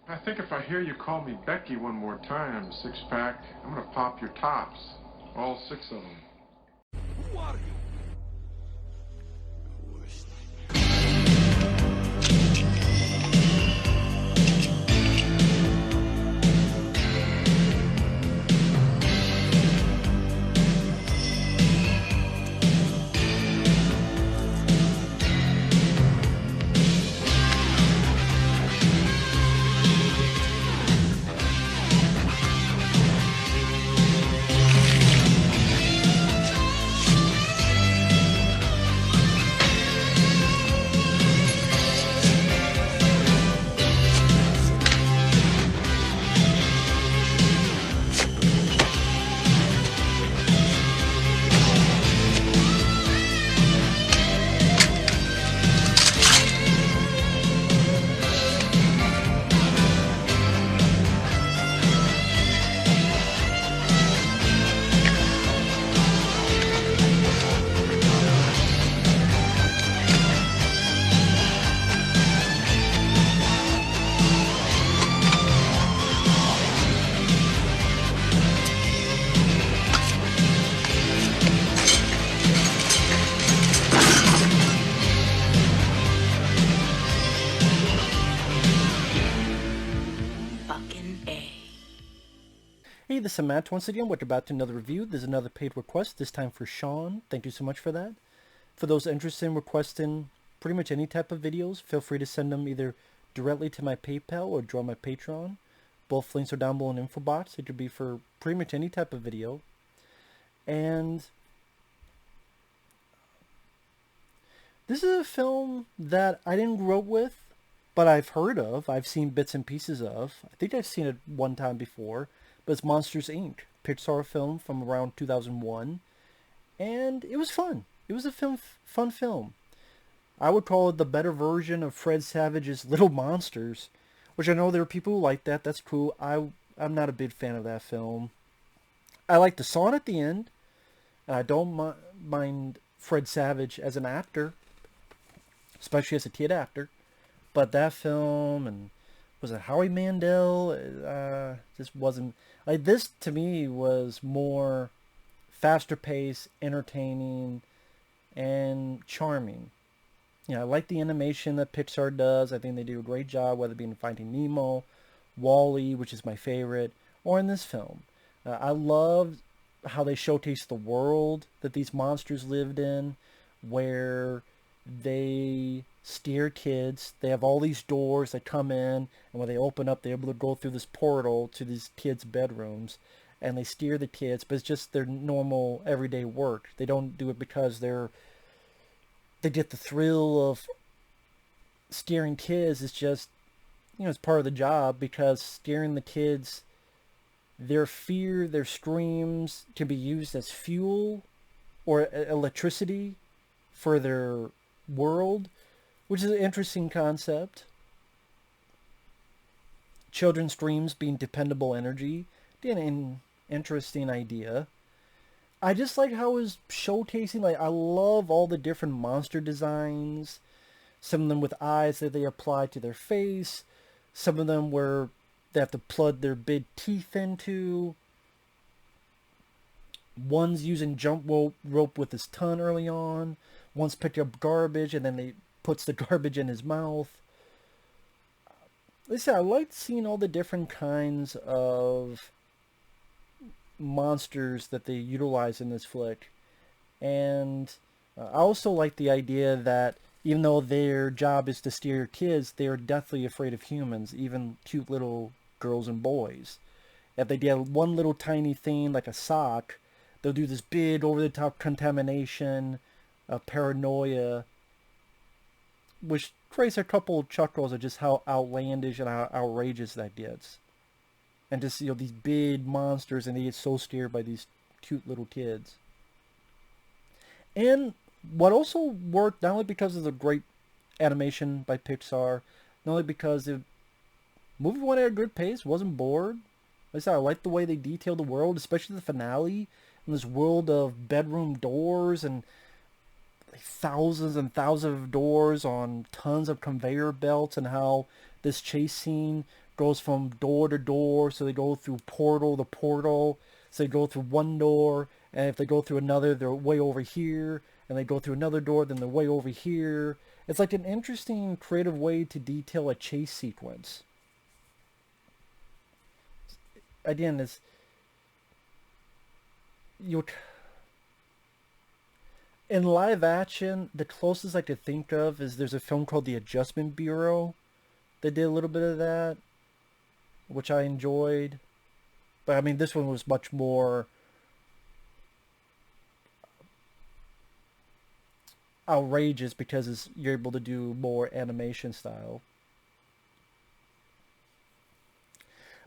I think if I hear you call me Becky one more time, six-pack, I'm gonna pop your tops. All six of them. Who are you? Hey, this is Matt once again. We're about to another review. There's another paid request, this time for Sean. Thank you so much for that. For those interested in requesting pretty much any type of videos, feel free to send them either directly to my PayPal or join my Patreon. Both links are down below in the info box. It could be for pretty much any type of video. And this is a film that I didn't grow up with, but I've heard of. I've seen bits and pieces of. I think I've seen it one time before. But it's Monsters, Inc., Pixar film from around 2001, and it was fun. It was a fun film. I would call it the better version of Fred Savage's Little Monsters, which I know there are people who like that. That's cool. I'm not a big fan of that film. I like the song at the end, and I don't mind Fred Savage as an actor, especially as a kid actor. But that film, and was it Howie Mandel? Just wasn't... Like, this, to me, was more faster paced, entertaining, and charming. You know, I like the animation that Pixar does. I think they do a great job, whether it be in Finding Nemo, Wall-E, which is my favorite, or in this film. I love how they showcase the world that these monsters lived in, where they steer kids. They have all these doors that come in, and when they open up, they're able to go through this portal to these kids' bedrooms, and they steer the kids, but it's just their normal everyday work. They don't do it because they get the thrill of steering kids. It's just, you know, it's part of the job, because steering the kids, their fear, their screams can be used as fuel or electricity for their world, which is an interesting concept. Children's dreams being dependable energy. An interesting idea. I just like how it was showcasing, like, I love all the different monster designs. Some of them with eyes that they apply to their face. Some of them where they have to plug their big teeth into. One's using jump rope with his tongue early on. One's picked up garbage and then they puts the garbage in his mouth. Like I said, I liked seeing all the different kinds of monsters that they utilize in this flick. And I also like the idea that even though their job is to steer kids, they are deathly afraid of humans, even cute little girls and boys. If they get one little tiny thing like a sock, they'll do this big over-the-top contamination, paranoia, which creates a couple of chuckles at just how outlandish and how outrageous that gets. And just, you know, these big monsters, and they get so scared by these cute little kids. And what also worked, not only because of the great animation by Pixar, not only because the movie went at a good pace, wasn't bored. Like I said, I like the way they detailed the world, especially the finale, and this world of bedroom doors and thousands and thousands of doors on tons of conveyor belts, and how this chase scene goes from door to door, so they go through portal to portal. So they go through one door, and if they go through another, they're way over here, and they go through another door, then they're way over here. It's like an interesting, creative way to detail a chase sequence. Again, it's you. In live action, the closest I could think of is there's a film called The Adjustment Bureau. They did a little bit of that, which I enjoyed. But I mean, this one was much more outrageous because you're able to do more animation style.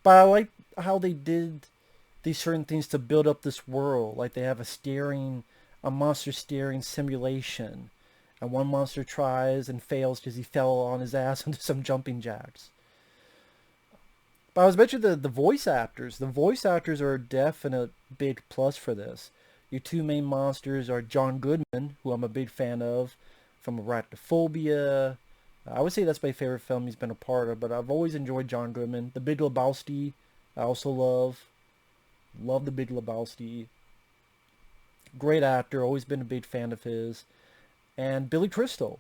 But I like how they did these certain things to build up this world. Like they have a monster steering simulation. And one monster tries and fails because he fell on his ass into some jumping jacks. But I was mentioning the voice actors. The voice actors are a definite big plus for this. Your two main monsters are John Goodman, who I'm a big fan of, from Arachnophobia. I would say that's my favorite film he's been a part of, but I've always enjoyed John Goodman. The Big Lebowski, I also love. Love The Big Lebowski. Great actor, always been a big fan of his. And Billy Crystal.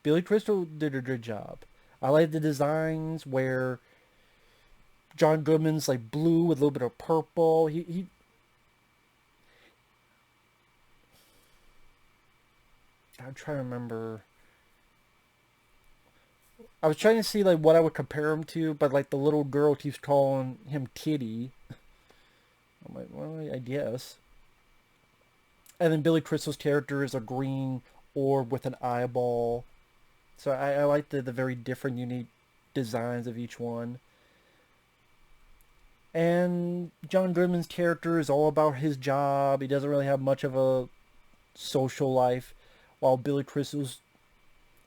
Billy Crystal did a good job. I like the designs where John Goodman's like blue with a little bit of purple. I'm trying to remember. I was trying to see like what I would compare him to, but like the little girl keeps calling him Kitty. I'm like, well, I guess. And then Billy Crystal's character is a green orb with an eyeball. So I like the very different, unique designs of each one. And John Goodman's character is all about his job. He doesn't really have much of a social life, while Billy Crystal's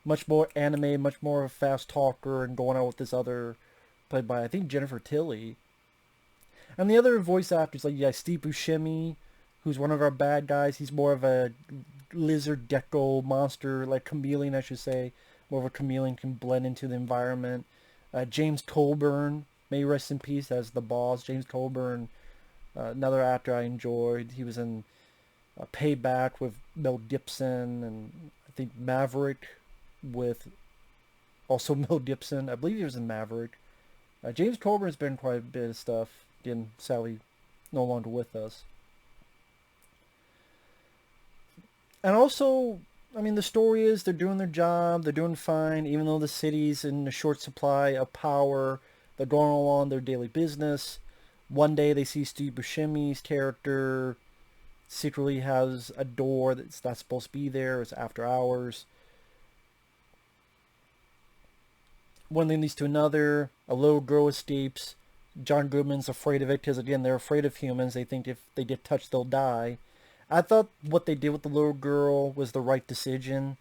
much more animated, much more of a fast talker, and going out with this other, played by I think Jennifer Tilly. And the other voice actors, like Steve Buscemi, who's one of our bad guys. He's more of a lizard gecko monster, like chameleon, I should say. More of a chameleon, can blend into the environment. James Colburn, may rest in peace, as the boss. James Colburn, another actor I enjoyed. He was in Payback with Mel Gibson, and I think Maverick with also Mel Gibson. I believe he was in Maverick. James Colburn's been quite a bit of stuff. Again, sadly, no longer with us. And also, I mean, the story is they're doing their job, they're doing fine, even though the city's in a short supply of power. They're going along their daily business. One day they see Steve Buscemi's character secretly has a door that's not supposed to be there. It's after hours. One thing leads to another. A little girl escapes. John Goodman's afraid of it because, again, they're afraid of humans. They think if they get touched, they'll die. I thought what they did with the little girl was the right decision.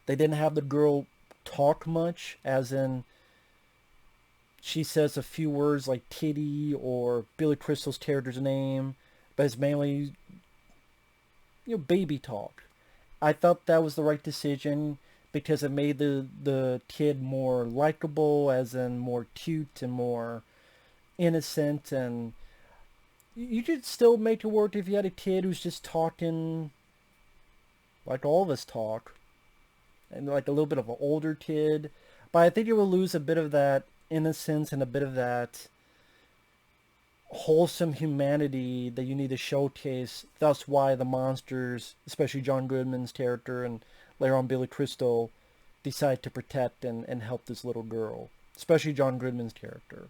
They didn't have the girl talk much, as in she says a few words like Kitty or Billy Crystal's character's name, but it's mainly, baby talk. I thought that was the right decision because it made the kid more likable, as in more cute and more innocent, and you could still make it work if you had a kid who's just talking like all of us talk, and like a little bit of an older kid. But I think it will lose a bit of that innocence and a bit of that wholesome humanity that you need to showcase. That's why the monsters, especially John Goodman's character and later on Billy Crystal, decide to protect and help this little girl, especially John Goodman's character.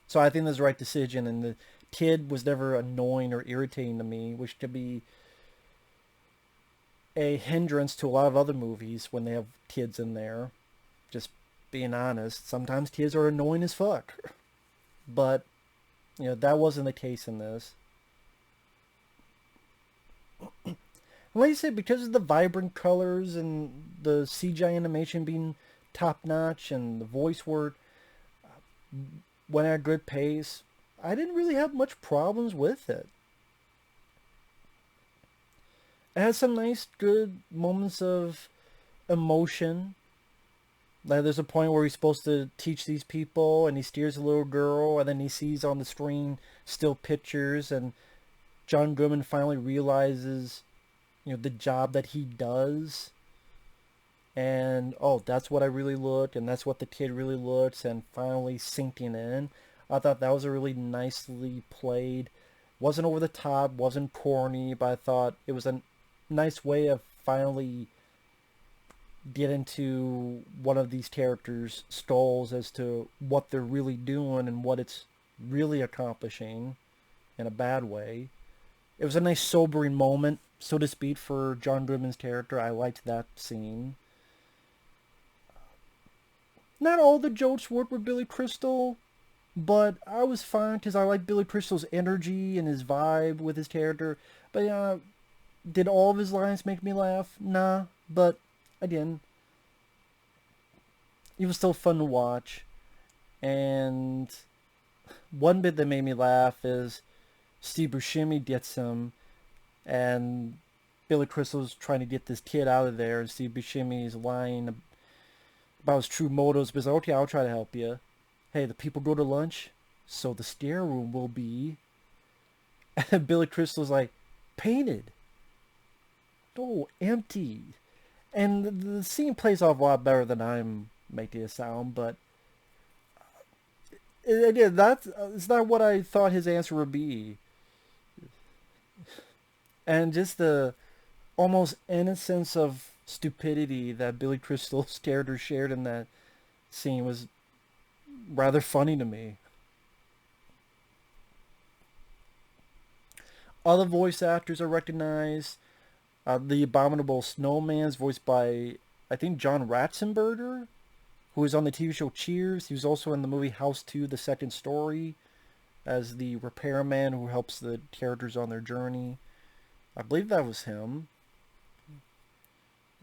So I think that's the right decision, and the kid was never annoying or irritating to me, which could be a hindrance to a lot of other movies when they have kids in there. Just being honest, sometimes kids are annoying as fuck. But, that wasn't the case in this. Like I said, because of the vibrant colors and the CGI animation being top-notch and the voice work went at a good pace, I didn't really have much problems with it. It had some nice, good moments of emotion. Like, there's a point where he's supposed to teach these people, and he steers a little girl, and then he sees on the screen still pictures, and John Goodman finally realizes, the job that he does. And, oh, that's what I really look, and that's what the kid really looks, and finally sinking in. I thought that was a really nicely played. Wasn't over the top, wasn't corny, but I thought it was a nice way of finally get into one of these characters' skulls as to what they're really doing and what it's really accomplishing in a bad way. It was a nice sobering moment, so to speak, for John Goodman's character. I liked that scene. Not all the jokes worked with Billy Crystal, but I was fine because I like Billy Crystal's energy and his vibe with his character. But yeah, did all of his lines make me laugh? Nah, but again, it was still fun to watch. And one bit that made me laugh is Steve Buscemi gets him, and Billy Crystal's trying to get this kid out of there, and Steve Buscemi's lying about his true motives, but he's like, okay, I'll try to help you. Hey, the people go to lunch, so the stair room will be. And Billy Crystal's like, painted. Oh, empty. And the scene plays off a lot better than I'm making it sound, but again, it's not what I thought his answer would be. And just the almost innocence of stupidity that Billy Crystal's character shared in that scene was rather funny to me. Other voice actors I recognize. The Abominable Snowman's voiced by, I think, John Ratzenberger, who was on the TV show Cheers. He was also in the movie House 2, The Second Story, as the repairman who helps the characters on their journey. I believe that was him.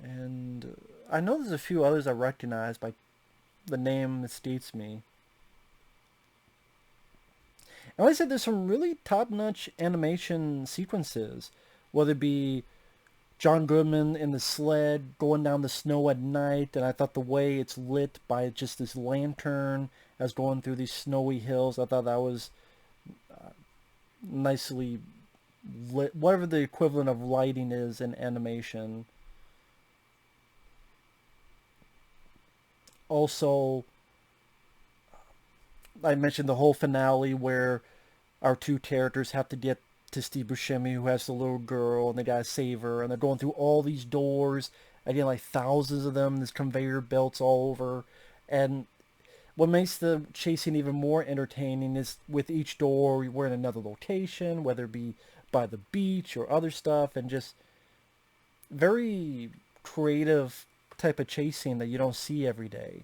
And I know there's a few others I recognize by the name escapes me. And like I said, there's some really top-notch animation sequences, whether it be John Goodman in the sled going down the snow at night, and I thought the way it's lit by just this lantern as going through these snowy hills, I thought that was nicely lit, whatever the equivalent of lighting is in animation. Also, I mentioned the whole finale where our two characters have to get to Steve Buscemi, who has the little girl, and they gotta save her, and they're going through all these doors, again, like thousands of them, there's conveyor belts all over, and what makes the chasing even more entertaining is with each door, we're in another location, whether it be by the beach or other stuff, and just very creative type of chasing that you don't see every day.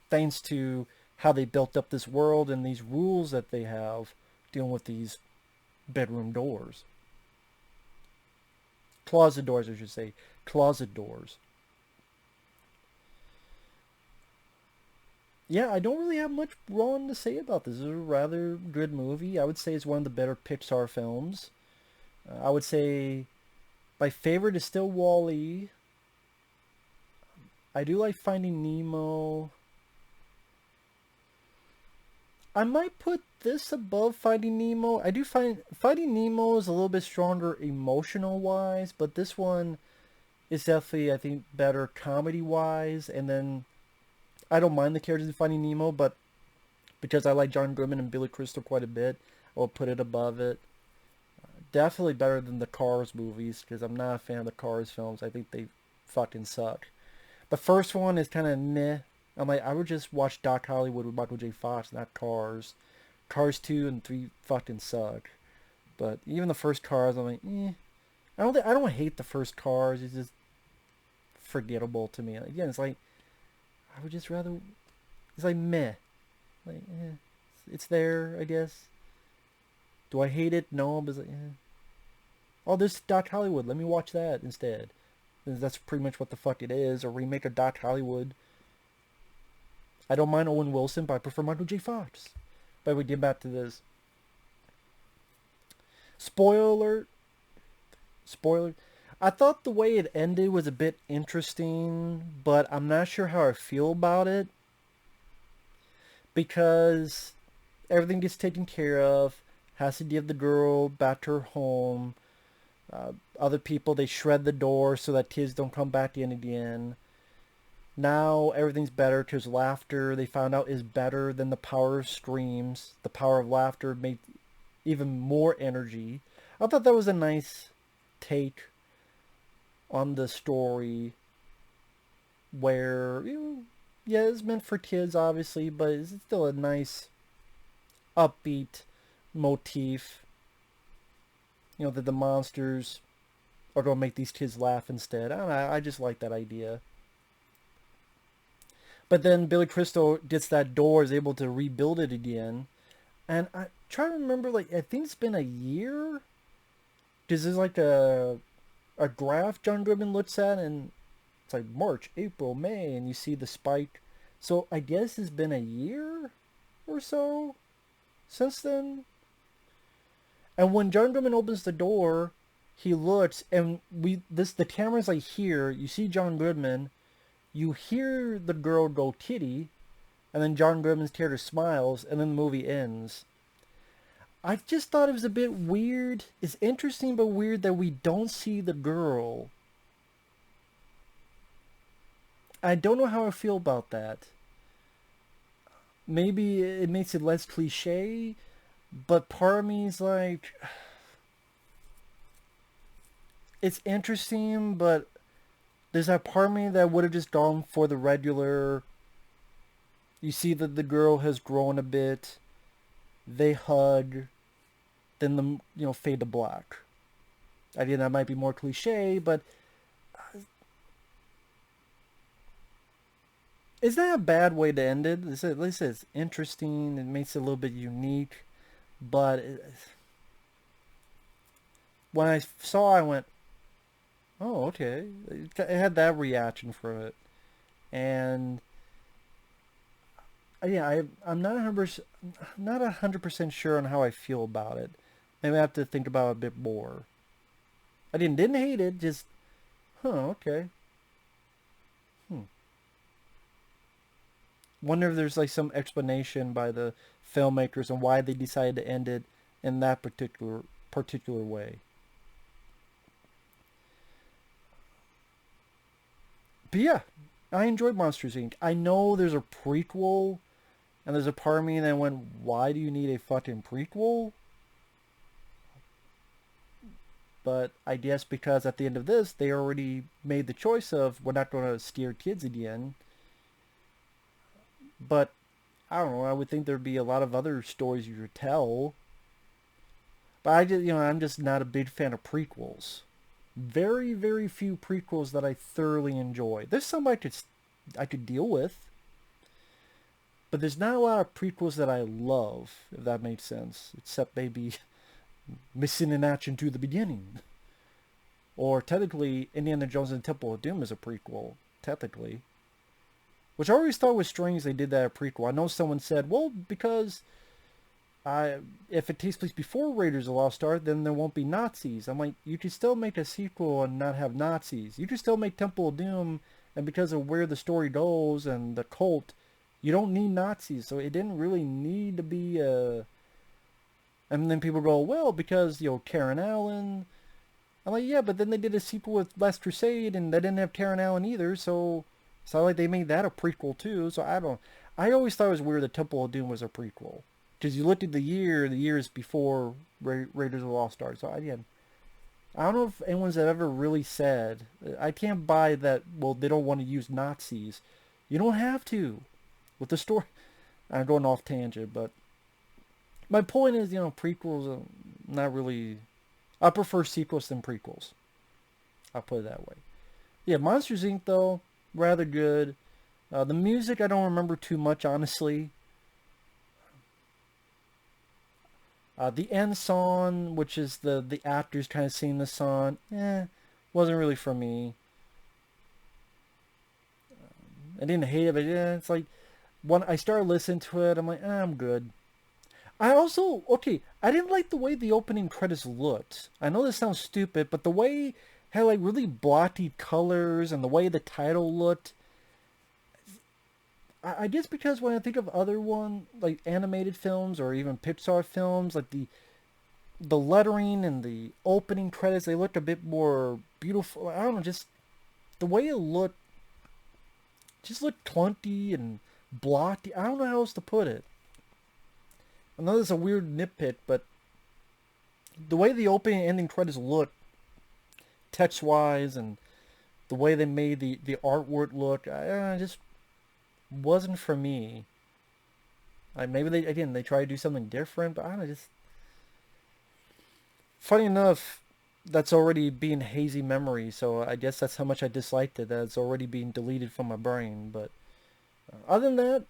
Thanks to how they built up this world and these rules that they have dealing with these bedroom doors. Closet doors, I should say. Closet doors. Yeah, I don't really have much wrong to say about this. This is a rather good movie. I would say it's one of the better Pixar films. I would say my favorite is still Wall-E. I do like Finding Nemo. I might put this above Finding Nemo. I do find Finding Nemo is a little bit stronger emotional-wise, but this one is definitely, I think, better comedy-wise. And then I don't mind the characters in Finding Nemo, but because I like John Goodman and Billy Crystal quite a bit, I'll put it above it. Definitely better than the Cars movies, because I'm not a fan of the Cars films. I think they fucking suck. The first one is kind of meh. I'm like, I would just watch Doc Hollywood with Michael J. Fox, not Cars. Cars 2 and 3 fucking suck. But even the first Cars, I'm like, eh. I don't hate the first Cars. It's just forgettable to me. Again, it's like, I would just rather, it's like meh. Like, it's there, I guess. Do I hate it? No, but it's like, oh, this Doc Hollywood. Let me watch that instead. That's pretty much what the fuck it is. A remake of Doc Hollywood. I don't mind Owen Wilson, but I prefer Michael J. Fox. But we get back to this. Spoiler alert. Spoiler. I thought the way it ended was a bit interesting, but I'm not sure how I feel about it because everything gets taken care of. Has to give the girl back to her home. Other people, they shred the door so that kids don't come back in again. Now everything's better because laughter, they found out, is better than the power of screams. The power of laughter made even more energy. I thought that was a nice take on the story where, yeah, it's meant for kids, obviously, but it's still a nice, upbeat motif. That the monsters are going to make these kids laugh instead. I don't know, I just like that idea. But then Billy Crystal gets that door, is able to rebuild it again. And I try to remember, like, I think it's been a year. Because there's like a graph John Goodman looks at, and it's like March, April, May, and you see the spike. So I guess it's been a year or so since then. And when John Goodman opens the door, he looks, and the camera's like here. You see John Goodman, you hear the girl go kitty, and then John Goodman's character smiles, and then the movie ends. I just thought it was a bit weird. It's interesting but weird that we don't see the girl. I don't know how I feel about that. Maybe it makes it less cliche, but part of me is like, it's interesting, but there's that part of me that would have just gone for the regular. You see that the girl has grown a bit. They hug. Then fade to black. Again, that might be more cliche, but is that a bad way to end it? At least it's interesting. It makes it a little bit unique. But when I saw, I went, "Oh, okay." It had that reaction from it, and yeah, I'm not 100% sure on how I feel about it. Maybe I have to think about it a bit more. I didn't hate it, just, okay. Wonder if there's like some explanation by the filmmakers on why they decided to end it in that particular way. But yeah, I enjoyed Monsters Inc. I know there's a prequel, and there's a part of me that went, why do you need a fucking prequel? But I guess because at the end of this, they already made the choice of, we're not going to scare kids again. But, I don't know, I would think there'd be a lot of other stories you could tell. But I'm just not a big fan of prequels. Very, very few prequels that I thoroughly enjoy. There's some I could deal with. But there's not a lot of prequels that I love, if that makes sense. Except maybe Missing in Action to the Beginning. Or technically, Indiana Jones and the Temple of Doom is a prequel. Technically. Which I always thought was strange they did that a prequel. I know someone said, well, because if it takes place before Raiders of the Lost Ark, then there won't be Nazis. I'm like, you could still make a sequel and not have Nazis. You could still make Temple of Doom, and because of where the story goes and the cult, you don't need Nazis. So it didn't really need to be a... And then people go, well, because, Karen Allen. I'm like, yeah, but then they did a sequel with Last Crusade, and they didn't have Karen Allen either, so it's not like they made that a prequel too. So I always thought it was weird that Temple of Doom was a prequel. Because you looked at the years before Raiders of the Lost Ark. So I don't know if anyone's ever really said, I can't buy that, well, they don't want to use Nazis. You don't have to. With the story, I'm going off tangent, but my point is, prequels are not really... I prefer sequels than prequels. I'll put it that way. Yeah, Monsters Inc., though, rather good. The music, I don't remember too much, honestly. The end song, which is the actors kind of singing the song, wasn't really for me. I didn't hate it, but it's like, when I started listening to it, I'm like, I'm good. I didn't like the way the opening credits looked. I know this sounds stupid, but the way had like really blotty colors, and the way the title looked. I guess because when I think of other like animated films or even Pixar films, like the lettering and the opening credits, they looked a bit more beautiful. I don't know, just the way it looked, just looked clunky and blotty. I don't know how else to put it. I know this is a weird nitpick, but the way the opening and ending credits look, text-wise, and the way they made the artwork look, I just wasn't for me. Like maybe they try to do something different, but I don't know, just funny enough, that's already being hazy memory, so I guess that's how much I disliked it, that it's already being deleted from my brain. But other than that,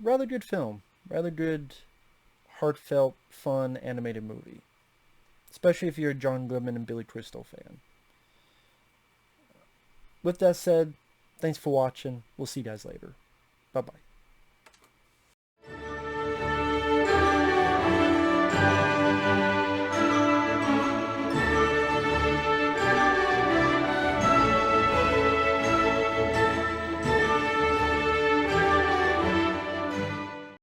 rather good film. Rather good, heartfelt, fun, animated movie. Especially if you're a John Goodman and Billy Crystal fan. With that said, thanks for watching. We'll see you guys later. Bye-bye.